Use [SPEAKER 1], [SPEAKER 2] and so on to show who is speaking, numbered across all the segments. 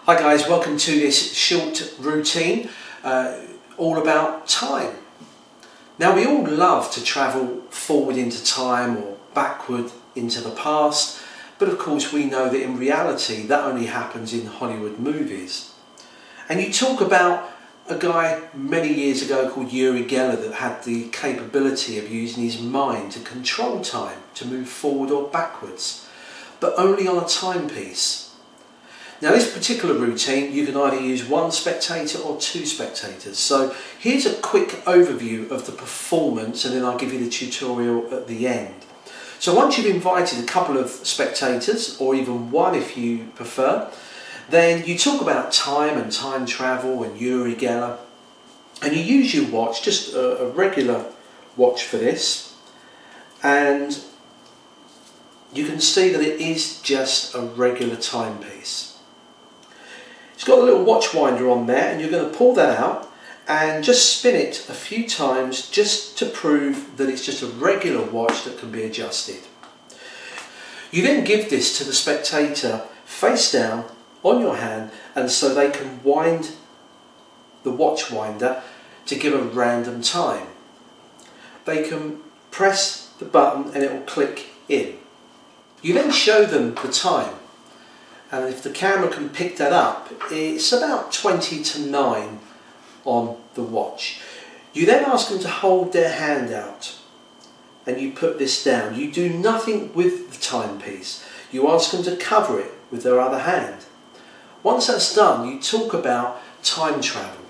[SPEAKER 1] Hi guys, welcome to this short routine all about time. Now we all love to travel forward into time or backward into the past, but of course we know that in reality that only happens in Hollywood movies. And you talk about a guy many years ago called Uri Geller that had the capability of using his mind to control time, to move forward or backwards, but only on a timepiece. Now this particular routine you can either use one spectator or two spectators. So here's a quick overview of the performance and then I'll give you the tutorial at the end. So once you've invited a couple of spectators, or even one if you prefer, then you talk about time and time travel and Uri Geller, and you use your watch, just a regular watch for this, and you can see that it is just a regular timepiece. It's got a little watch winder on there, and you're going to pull that out and just spin it a few times just to prove that it's just a regular watch that can be adjusted. You then give this to the spectator face down on your hand, and so they can wind the watch winder to give a random time. They can press the button and it will click in. You then show them the time. And if the camera can pick that up, it's about 20 to 9 on the watch. You then ask them to hold their hand out and you put this down. You do nothing with the timepiece. You ask them to cover it with their other hand. Once that's done, you talk about time travel.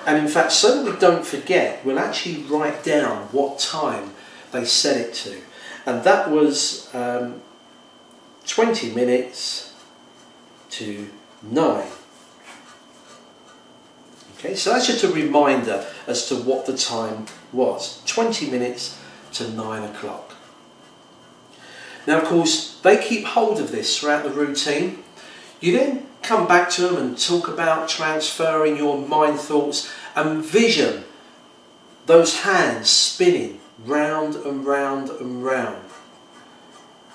[SPEAKER 1] And in fact, so that we don't forget, we'll actually write down what time they set it to. And that was 20 minutes to 9. Okay, so that's just a reminder as to what the time was. 20 minutes to 9 o'clock. Now of course they keep hold of this throughout the routine. You then come back to them and talk about transferring your mind thoughts and vision those hands spinning round and round and round.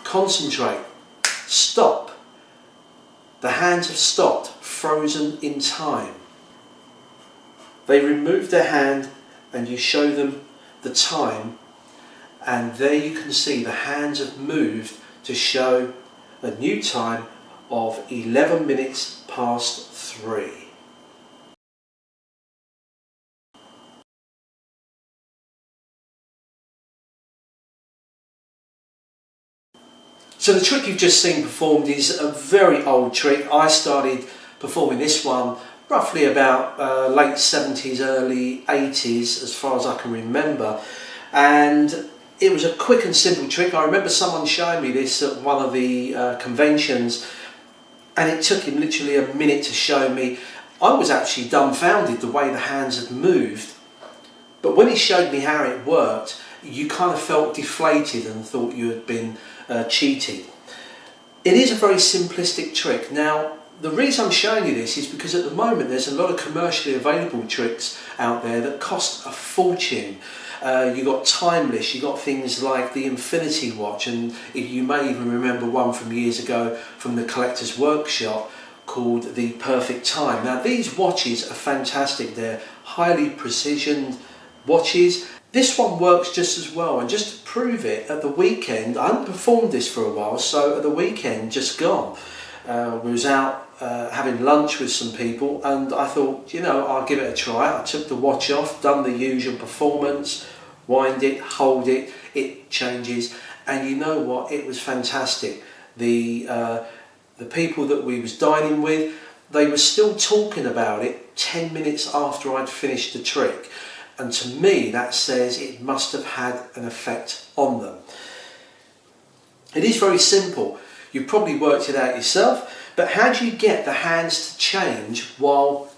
[SPEAKER 1] Concentrate. Stop. The hands have stopped, frozen in time. They remove their hand and you show them the time, and there you can see the hands have moved to show a new time of 11 minutes past 3. So the trick you've just seen performed is a very old trick. I started performing this one roughly about late 70s, early 80s, as far as I can remember. And it was a quick and simple trick. I remember someone showing me this at one of the conventions, and it took him literally a minute to show me. I was actually dumbfounded the way the hands had moved. But when he showed me how it worked, you kind of felt deflated and thought you had been cheated. It is a very simplistic trick. Now, the reason I'm showing you this is because at the moment there's a lot of commercially available tricks out there that cost a fortune. You got timeless, you got things like the Infinity Watch, and you may even remember one from years ago from the Collector's Workshop called the Perfect Time. Now these watches are fantastic. They're highly precisioned watches. This one works just as well, and just to prove it, at the weekend, I hadn't performed this for a while, so at the weekend just gone, we was out having lunch with some people, and I thought, you know, I'll give it a try. I took the watch off, done the usual performance, wind it, hold it, it changes, and you know what, it was fantastic. The people that we was dining with, they were still talking about it 10 minutes after I'd finished the trick. And to me that says it must have had an effect on them. It is very simple. You've probably worked it out yourself, but how do you get the hands to change while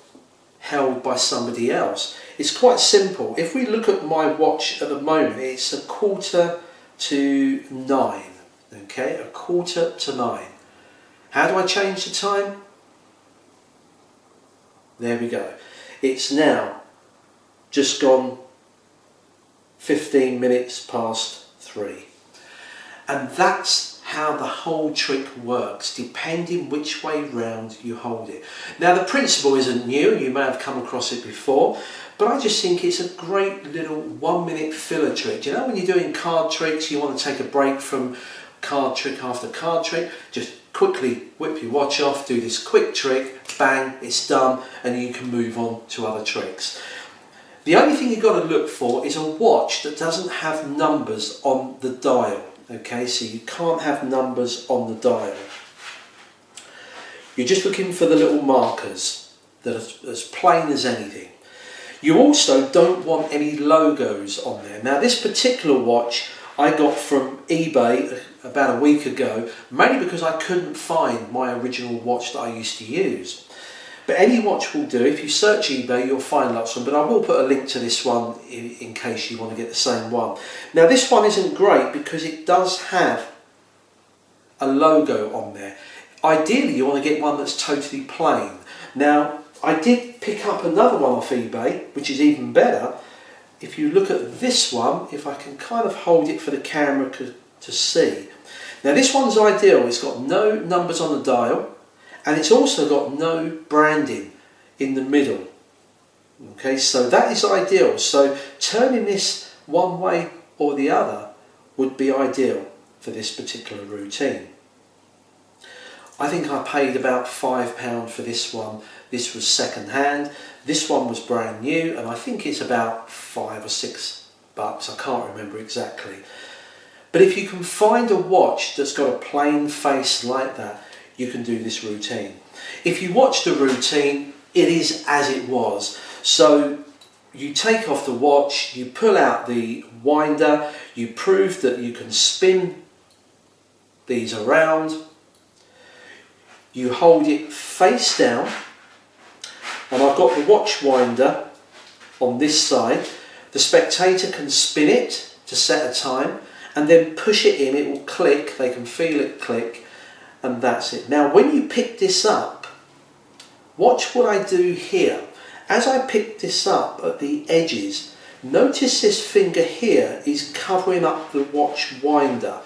[SPEAKER 1] held by somebody else? It's quite simple. If we look at my watch at the moment, it's 8:45 to 9. Okay, 8:45 to 9. How do I change the time? There we go. It's now just gone 15 minutes past 3. And that's how the whole trick works depending which way round you hold it. Now the principle isn't new, you may have come across it before, but I just think it's a great little 1 minute filler trick. You know, when you're doing card tricks, you want to take a break from card trick after card trick, just quickly whip your watch off, do this quick trick, bang, it's done, and you can move on to other tricks. The only thing you've got to look for is a watch that doesn't have numbers on the dial. Okay, so you can't have numbers on the dial. You're just looking for the little markers that are as plain as anything. You also don't want any logos on there. Now this particular watch I got from eBay about a week ago, mainly because I couldn't find my original watch that I used to use. But any watch will do. If you search eBay, you'll find lots of them, but I will put a link to this one in case you want to get the same one. Now this one isn't great because it does have a logo on there. Ideally you want to get one that's totally plain. Now I did pick up another one off eBay, which is even better. If you look at this one, if I can kind of hold it for the camera to see. Now this one's ideal. It's got no numbers on the dial, and it's also got no branding in the middle. Okay, so that is ideal. So turning this one way or the other would be ideal for this particular routine. I think I paid about £5 for this one. This was second hand. This one was brand new, and I think it's about $5 or $6. I can't remember exactly. But if you can find a watch that's got a plain face like that, you can do this routine. If you watch the routine, it is as it was. So you take off the watch, you pull out the winder, you prove that you can spin these around, you hold it face down, and I've got the watch winder on this side. The spectator can spin it to set a time and then push it in, it will click, they can feel it click, and that's it. Now when you pick this up, watch what I do here. As I pick this up at the edges, notice this finger here is covering up the watch winder.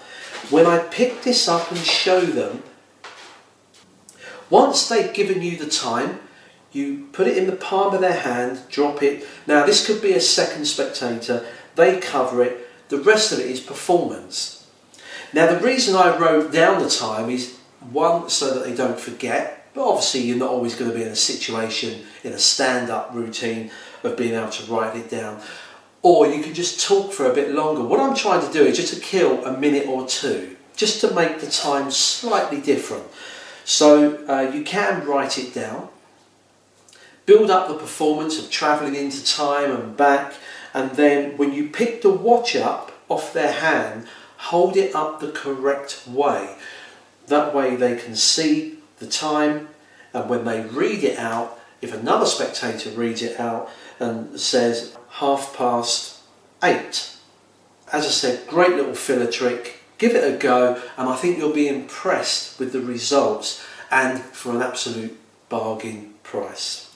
[SPEAKER 1] When I pick this up and show them, once they've given you the time, you put it in the palm of their hand, drop it. Now this could be a second spectator, they cover it, the rest of it is performance. Now the reason I wrote down the time is, one, so that they don't forget, but obviously you're not always going to be in a situation, in a stand-up routine, of being able to write it down. Or you can just talk for a bit longer. What I'm trying to do is just to kill a minute or two, just to make the time slightly different. So you can write it down, build up the performance of travelling into time and back, and then when you pick the watch up off their hand, hold it up the correct way. That way they can see the time, and when they read it out, if another spectator reads it out and says 8:30. As I said, great little filler trick. Give it a go, and I think you'll be impressed with the results, and for an absolute bargain price.